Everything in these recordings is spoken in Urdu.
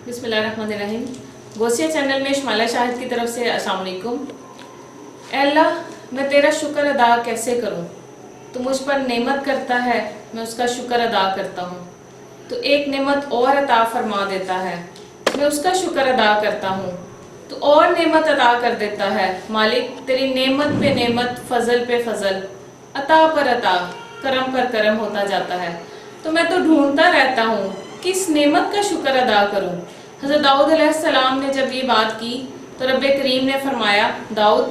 بسم اللہ الرحمن الرحیم. غوثیہ چینل میں شمالہ شاہد کی طرف سے السلام علیکم. اے اللہ، میں تیرا شکر ادا کیسے کروں؟ تو مجھ پر نعمت کرتا ہے، میں اس کا شکر ادا کرتا ہوں. تو ایک نعمت اور عطا فرما دیتا ہے، میں اس کا شکر ادا کرتا ہوں. تو اور نعمت عطا کر دیتا ہے. مالک، تیری نعمت پہ نعمت، فضل پہ فضل، عطا پر عطا، کرم پر کرم ہوتا جاتا ہے. تو میں تو ڈھونڈتا رہتا ہوں کس نعمت کا شکر ادا کروں. حضرت داؤد علیہ السلام نے جب یہ بات کی تو رب کریم نے فرمایا، داؤد،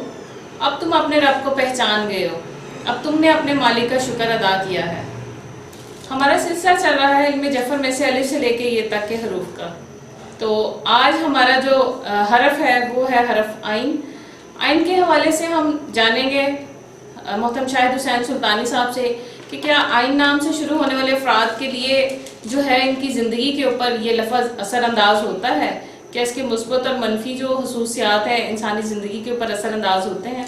اب تم اپنے رب کو پہچان گئے ہو، اب تم نے اپنے مالک کا شکر ادا کیا ہے. ہمارا سلسلہ چل رہا ہے علم جعفر میں سے الف سے لے کے یہ تک کے حروف کا. تو آج ہمارا جو حرف ہے وہ ہے حرف عین. عین کے حوالے سے ہم جانیں گے محترم شاہد حسین سلطانی صاحب سے کہ کیا عین نام سے شروع ہونے والے افراد کے لیے جو ہے ان کی زندگی کے اوپر یہ لفظ اثر انداز ہوتا ہے، کیا اس کے مثبت اور منفی جو خصوصیات ہیں انسانی زندگی کے اوپر اثر انداز ہوتے ہیں.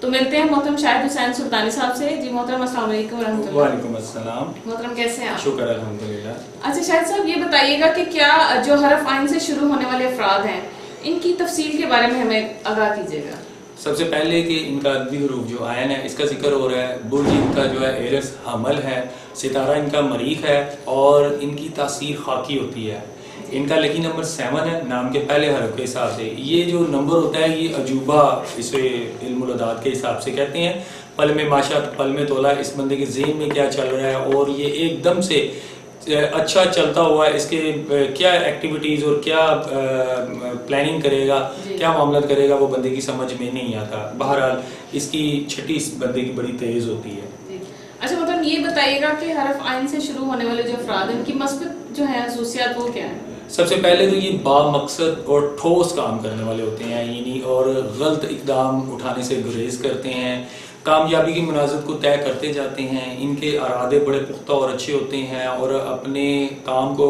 تو ملتے ہیں محترم شاہد حسین سلطانی صاحب سے. جی محترم السلام علیکم ورحمۃ اللہ. وعلیکم السلام. محترم کیسے ہیں آپ؟ شکر الحمدللہ. اچھا شاہد صاحب، یہ بتائیے گا کہ کیا جو حرف عین سے شروع ہونے والے افراد ہیں ان کی تفصیل کے بارے میں ہمیں آگاہ کیجیے گا. سب سے پہلے کہ ان کا عددی حروف جو عین ہے اس کا ذکر ہو رہا ہے. برج ان کا جو ہے ایرس حمل ہے، ستارہ ان کا مریخ ہے اور ان کی تاثیر خاکی ہوتی ہے. ان کا لکی نمبر 7 ہے نام کے پہلے حرف کے حساب سے. یہ جو نمبر ہوتا ہے یہ عجوبہ اسے علم العداد کے حساب سے کہتے ہیں. پل میں ماشا پل میں تولا، اس بندے کے ذہن میں کیا چل رہا ہے اور یہ ایک دم سے اچھا چلتا ہوا ہے، اس کے کیا ایکٹیویٹیز اور کیا پلاننگ کرے گا، کیا معاملات کرے گا، وہ بندے کی سمجھ میں نہیں آتا. بہرحال اس کی چھٹی اس بندے کی بڑی تیز ہوتی ہے. اچھا مطلب یہ بتائیے گا کہ حرف عین سے شروع ہونے والے جو افراد ہیں ان کی مثبت جو ہے خصوصیات وہ کیا ہیں؟ سب سے پہلے تو یہ با مقصد اور ٹھوس کام کرنے والے ہوتے ہیں، یعنی اور غلط اقدام اٹھانے سے گریز کرتے ہیں، کامیابی کی منازعت کو طے کرتے جاتے ہیں. ان کے ارادے بڑے پختہ اور اچھے ہوتے ہیں اور اپنے کام کو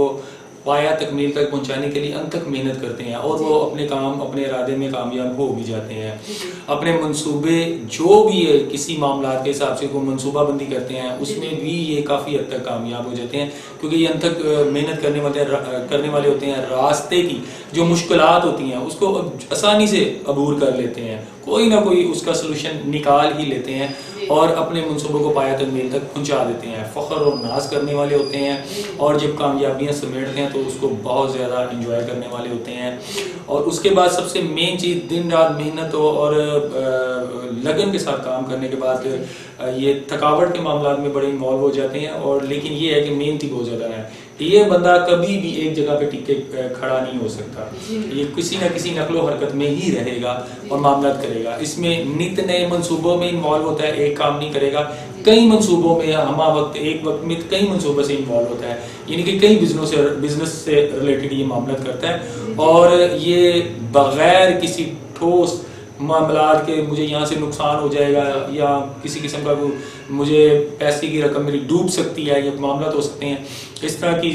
پایا تکمیل تک پہنچانے کے لیے انت تک محنت کرتے ہیں اور وہ اپنے کام اپنے ارادے میں کامیاب ہو بھی جاتے ہیں. اپنے منصوبے جو بھی ہے کسی معاملات کے حساب سے کوئی منصوبہ بندی کرتے ہیں اس میں بھی یہ کافی حد تک کامیاب ہو جاتے ہیں کیونکہ یہ انت تک محنت کرنے والے ہوتے ہیں. راستے کی جو مشکلات ہوتی ہیں اس کو آسانی سے عبور کر لیتے ہیں، کوئی نہ کوئی اس کا سلوشن نکال ہی لیتے ہیں اور اپنے منصوبوں کو پایا تکمیل تک پہنچا دیتے ہیں. فخر اور ناز کرنے والے ہوتے ہیں اور جب کامیابیاں سمیٹتے ہیں تو اس کو بہت زیادہ انجوائے کرنے والے ہوتے ہیں. اور اس کے بعد سب سے مین چیز دن رات محنت اور لگن کے ساتھ کام کرنے کے بعد یہ تھکاوٹ کے معاملات میں بڑے انوالو ہو جاتے ہیں. اور لیکن یہ ہے کہ محنتی بہت زیادہ ہے. یہ بندہ کبھی بھی ایک جگہ پہ ٹک کے کھڑا نہیں ہو سکتا، یہ کسی نہ کسی نقل و حرکت میں ہی رہے گا اور معاملات کرے گا. اس میں نت نئے منصوبوں میں انوالو ہوتا ہے، ایک کام نہیں کرے گا، کئی منصوبوں میں ہمہ وقت ایک وقت میں کئی منصوبوں سے انوالو ہوتا ہے، یعنی کہ کئی بزنس سے ریلیٹڈ یہ معاملات کرتا ہے. اور یہ بغیر کسی ٹھوس معاملات کے مجھے یہاں سے نقصان ہو جائے گا یا کسی قسم کا مجھے پیسے کی رقم میری ڈوب سکتی ہے، یہ معاملات ہو سکتے ہیں، اس طرح کی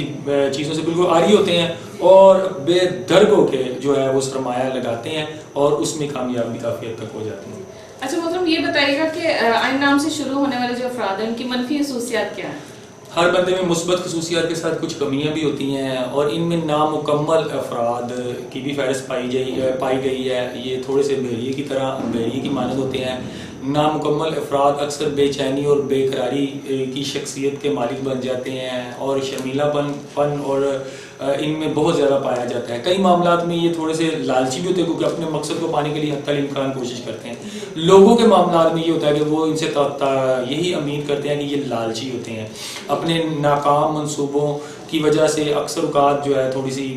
چیزوں سے بالکل عاری ہوتے ہیں اور بے درگ ہو کے جو ہے وہ سرمایہ لگاتے ہیں اور اس میں کامیابی کافی حد تک ہو جاتی ہیں. اچھا مطلب یہ بتائیے گا کہ عین نام سے شروع ہونے والے جو افراد ہیں ان کی منفی خصوصیات کیا ہیں؟ ہر بندے میں مثبت خصوصیات کے ساتھ کچھ کمیاں بھی ہوتی ہیں اور ان میں نامکمل افراد کی بھی فہرست پائی گئی ہے. یہ تھوڑے سے بحریے کی طرح بحریے کی مانند ہوتے ہیں. نامکمل افراد اکثر بے چینی اور بے قراری کی شخصیت کے مالک بن جاتے ہیں اور شرمیلا پن اور ان میں بہت زیادہ پایا جاتا ہے. کئی معاملات میں یہ تھوڑے سے لالچی بھی ہوتے ہیں کیونکہ اپنے مقصد کو پانے کے لیے حتی الامکان کوشش کرتے ہیں. لوگوں کے معاملات میں یہ ہوتا ہے کہ وہ ان سے یہی امید کرتے ہیں کہ یہ لالچی ہوتے ہیں. اپنے ناکام منصوبوں کی وجہ سے اکثر اوقات جو ہے تھوڑی سی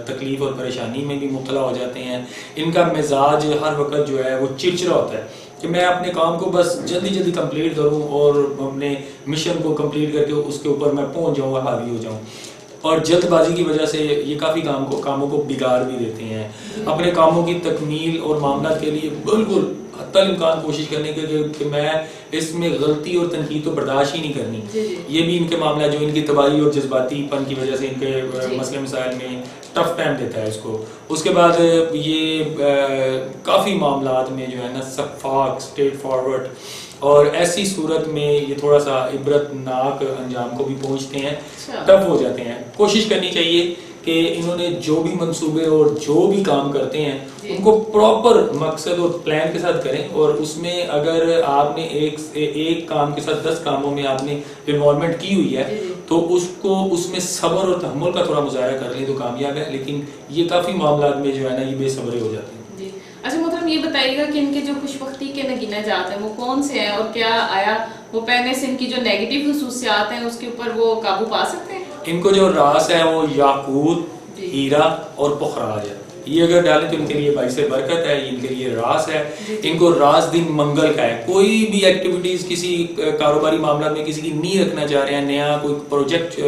تکلیف اور پریشانی میں بھی مبتلا ہو جاتے ہیں. ان کا مزاج ہر وقت جو ہے وہ چڑچڑا ہوتا ہے کہ میں اپنے کام کو بس جلدی کمپلیٹ کروں اور اپنے مشن کو کمپلیٹ کر کے اس کے اوپر میں پہنچ جاؤں، حاوی ہو جاؤں. اور جلد بازی کی وجہ سے یہ کافی کاموں کو بگاڑ بھی دیتے ہیں. اپنے کاموں کی تکمیل اور معاملات کے لیے بالکل حتی الامکان کوشش کرنے کے کہ میں اس میں غلطی اور تنقید تو برداشت ہی نہیں کرنی. یہ بھی ان کے معاملہ جو ان کی تباہی اور جذباتی پن کی وجہ سے ان کے مسئلے مسائل میں ٹف ٹائم دیتا ہے اس کو. اس کے بعد یہ کافی معاملات میں جو ہے نا شفاف اسٹریٹ فارورڈ اور ایسی صورت میں یہ تھوڑا سا عبرت ناک انجام کو بھی پہنچتے ہیں، ٹف ہو جاتے ہیں. کوشش کرنی چاہیے کہ انہوں نے جو بھی منصوبے اور جو بھی کام کرتے ہیں ان کو پراپر مقصد اور پلان کے ساتھ کریں، اور اس میں اگر آپ نے ایک کام کے ساتھ 10 کاموں میں آپ نے انوالومنٹ کی ہوئی ہے تو اس میں صبر اور تحمل کا تھوڑا مظاہرہ کر لیں تو کامیاب ہے، لیکن یہ کافی معاملات میں جو ہے نا یہ بے صبرے ہو جاتے ہیں۔ اچھا محترم یہ بتائیے گا کہ ان کے جو خوش بختی کے نگینہ جات ہیں وہ کون سے ہیں، اور کیا آیا وہ پہننے سے ان کی جو نیگیٹو خصوصیات ہیں اس کے اوپر وہ قابو پا سکتے ہیں؟ ان کو جو راس ہے وہ یاقوت، ہیرا اور پخراج ہے، یہ اگر ڈالیں تو ان کے لیے باعث برکت ہے، ان کے لیے راس ہے۔ ان کو راس دن منگل کا ہے، کوئی بھی ایکٹیویٹیز کسی کاروباری معاملات میں کسی کی نہیں رکھنا چاہ رہے ہیں، نیا کوئی پروجیکٹ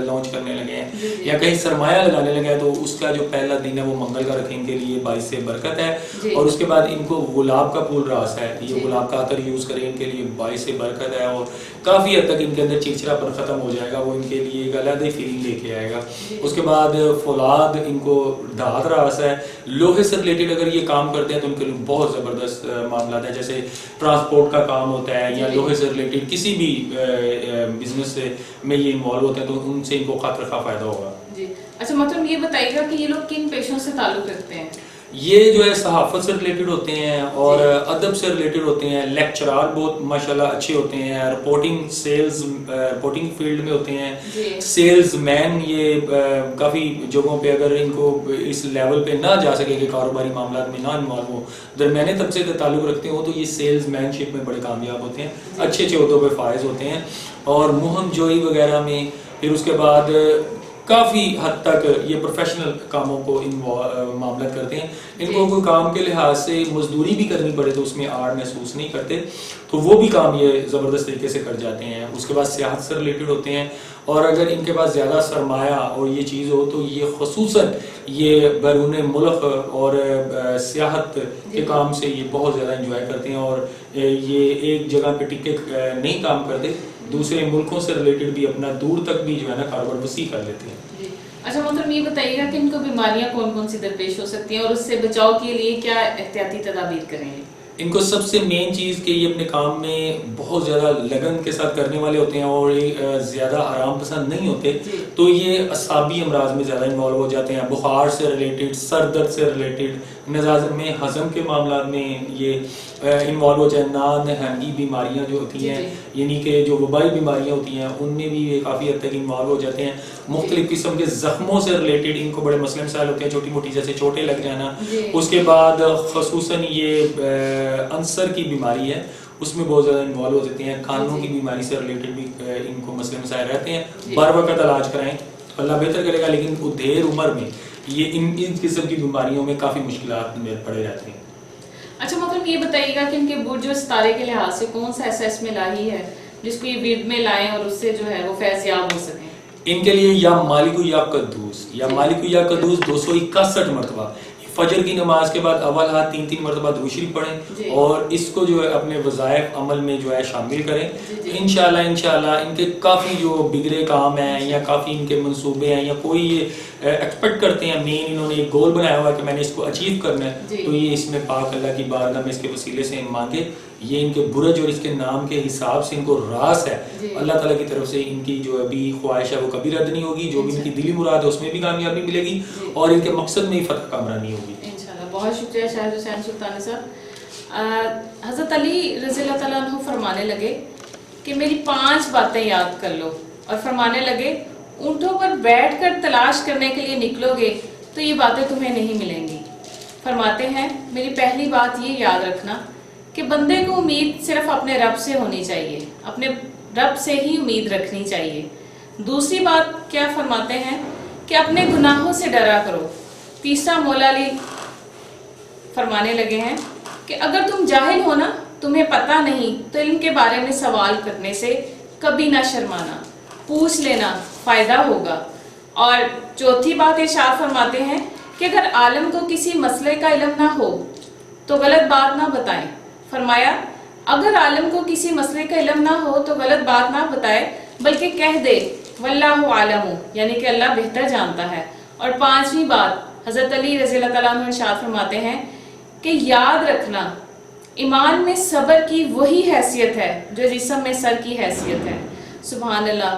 لانچ کرنے لگے ہیں یا کہیں سرمایہ لگانے لگے ہیں تو اس کا جو پہلا دن ہے وہ منگل کا رکھیں، ان کے لیے باعث برکت ہے۔ اور اس کے بعد ان کو گلاب کا پھول راس ہے، یہ گلاب کا عطر یوز کریں، ان کے لیے باعث برکت ہے اور کافی حد تک ان کے اندر چڑچڑاپن ختم ہو جائے گا، وہ ان کے لیے ایک علیحدہ فیلنگ لے کے آئے گا۔ اس کے بعد فولاد، ان کو دھات راس ہے، لوہے سے ریلیٹڈ اگر یہ کام کرتے ہیں تو ان کے لیے بہت زبردست معاملات ہیں، جیسے ٹرانسپورٹ کا کام ہوتا ہے یا لوہے سے ریلیٹڈ کسی بھی بزنس میں یہ انوالو ہوتے ہیں تو ان سے ان کو خاطر خواہ فائدہ ہوگا۔ اچھا محترم یہ بتائیے گا کہ یہ لوگ کن پیشوں سے تعلق رکھتے ہیں؟ یہ جو ہے صحافت سے ریلیٹڈ ہوتے ہیں اور ادب سے ریلیٹڈ ہوتے ہیں، لیکچرار بہت ماشاءاللہ اچھے ہوتے ہیں، رپورٹنگ فیلڈ میں ہوتے ہیں، سیلز مین، یہ کافی جگہوں پہ اگر ان کو اس لیول پہ نہ جا سکے کہ کاروباری معاملات میں نہ انوالو ہو، درمیانے طبقے سے تعلق رکھتے ہوں تو یہ سیلز مین شپ میں بڑے کامیاب ہوتے ہیں، اچھے اچھے عہدوں پہ فائز ہوتے ہیں، اور مہم جوئی وغیرہ میں، پھر اس کے بعد کافی حد تک یہ پروفیشنل کاموں کو معاملات کرتے ہیں۔ ان کو کوئی کام کے لحاظ سے مزدوری بھی کرنی پڑے تو اس میں آڑ محسوس نہیں کرتے، تو وہ بھی کام یہ زبردست طریقے سے کر جاتے ہیں۔ اس کے بعد سیاحت سے ریلیٹڈ ہوتے ہیں، اور اگر ان کے پاس زیادہ سرمایہ اور یہ چیز ہو تو یہ خصوصاً یہ بیرون ملک اور سیاحت کے کام سے یہ بہت زیادہ انجوائے کرتے ہیں، اور یہ ایک جگہ پہ ٹک کے نہیں کام کرتے، دوسرے ملکوں سے ریلیٹڈ بھی اپنا دور تک بھی جو ہے نا کاروبار وسیع کر لیتے ہیں۔ اچھا محترم یہ بتائیے گا کہ ان کو بیماریاں کون کون سی درپیش ہو سکتی ہیں اور اس سے بچاؤ کے لیے کیا احتیاطی تدابیر کریں گے؟ ان کو سب سے مین چیز کہ یہ اپنے کام میں بہت زیادہ لگن کے ساتھ کرنے والے ہوتے ہیں اور زیادہ آرام پسند نہیں ہوتے، تو یہ اعصابی امراض میں زیادہ انوالو ہو جاتے ہیں، بخار سے ریلیٹڈ، سر درد سے ریلیٹڈ، مزاج میں ہضم کے معاملات میں یہ انوالو ہو جائے، نادہنگی بیماریاں جو ہوتی ہیں یعنی کہ جو وبائی بیماریاں ہوتی ہیں ان میں بھی یہ کافی حد تک انوالو ہو جاتے ہیں، مختلف قسم کے زخموں سے ریلیٹڈ ان کو بڑے مسئلے مسائل ہوتے ہیں، چھوٹی موٹی جیسے چوٹیں لگ جانا، اس کے بعد خصوصاً یہ انسر کی بیماری ہے اس میں بہت زیادہ انوالو ہو جاتے ہیں، کانوں کی بیماری سے ریلیٹڈ بھی ان کو مسئلے مسائل رہتے ہیں، بر وقت علاج کرائیں اللہ بہتر کرے گا، لیکن وہ دیر عمر میں یہ ان قسم کی بیماریوں میں کافی مشکلات میں پڑے رہتے ہیں۔ اچھا محترم یہ بتائیے گا کہ ان کے برج اور ستارے کے لحاظ سے کون سا ایسا اس میں لاہی ہے جس کو یہ ورد میں لائیں اور اس سے جو ہے وہ فیض یاب ہو سکیں؟ ان کے لیے یا مالک یا قدوس، یا مالک یا قدوس 261 مرتبہ فجر کی نماز کے بعد اول ہاتھ 3 مرتبہ درود شریف پڑھیں اور اس کو جو ہے اپنے وظائف عمل میں جو ہے شامل کریں، انشاءاللہ ان کے کافی جو بگڑے کام ہیں یا کافی ان کے منصوبے ہیں یا کوئی یہ ایکسپیکٹ کرتے ہیں، مین انہوں نے ایک گول بنایا ہوا ہے کہ میں نے اس کو اچیو کرنا ہے، تو یہ اس میں پاک اللہ کی بارگاہ میں اس کے وسیلے سے مانگے، یہ ان کے برج اور اس کے نام کے حساب سے ان کو راس ہے، اللہ تعالیٰ کی طرف سے ان کی جو ابھی خواہش ہے وہ کبھی رد نہیں ہوگی، جو بھی ان کی دلی مراد ہے اس میں بھی کامیابی ملے گی اور ان کے مقصد میں ہی فتح کامرانی ہوگی انشاءاللہ۔ بہت شکریہ شاہد حسین سلطانی صاحب۔ حضرت علی رضی اللہ تعالیٰ عنہ فرمانے لگے کہ میری 5 باتیں یاد کر لو، اور فرمانے لگے اونٹوں پر بیٹھ کر تلاش کرنے کے لیے نکلو گے تو یہ باتیں تمہیں نہیں ملیں گی۔ فرماتے ہیں میری پہلی بات یہ یاد رکھنا کہ بندے کو امید صرف اپنے رب سے ہونی چاہیے، اپنے رب سے ہی امید رکھنی چاہیے۔ دوسری بات کیا فرماتے ہیں کہ اپنے گناہوں سے ڈرا کرو۔ تیسرا مولا علی فرمانے لگے ہیں کہ اگر تم جاہل ہو نا، تمہیں پتہ نہیں، تو علم کے بارے میں سوال کرنے سے کبھی نہ شرمانا، پوچھ لینا، فائدہ ہوگا۔ اور چوتھی بات ارشاد فرماتے ہیں کہ اگر عالم کو کسی مسئلے کا علم نہ ہو تو غلط بات نہ بتائیں۔ فرمایا اگر عالم کو کسی مسئلے کا علم نہ ہو تو غلط بات نہ بتائے بلکہ کہہ دے واللہ عالم، یعنی کہ اللہ بہتر جانتا ہے۔ اور 5ویں بات حضرت علی رضی اللہ تعالیٰ عنہ ارشاد فرماتے ہیں کہ یاد رکھنا ایمان میں صبر کی وہی حیثیت ہے جو جسم میں سر کی حیثیت ہے۔ سبحان اللہ۔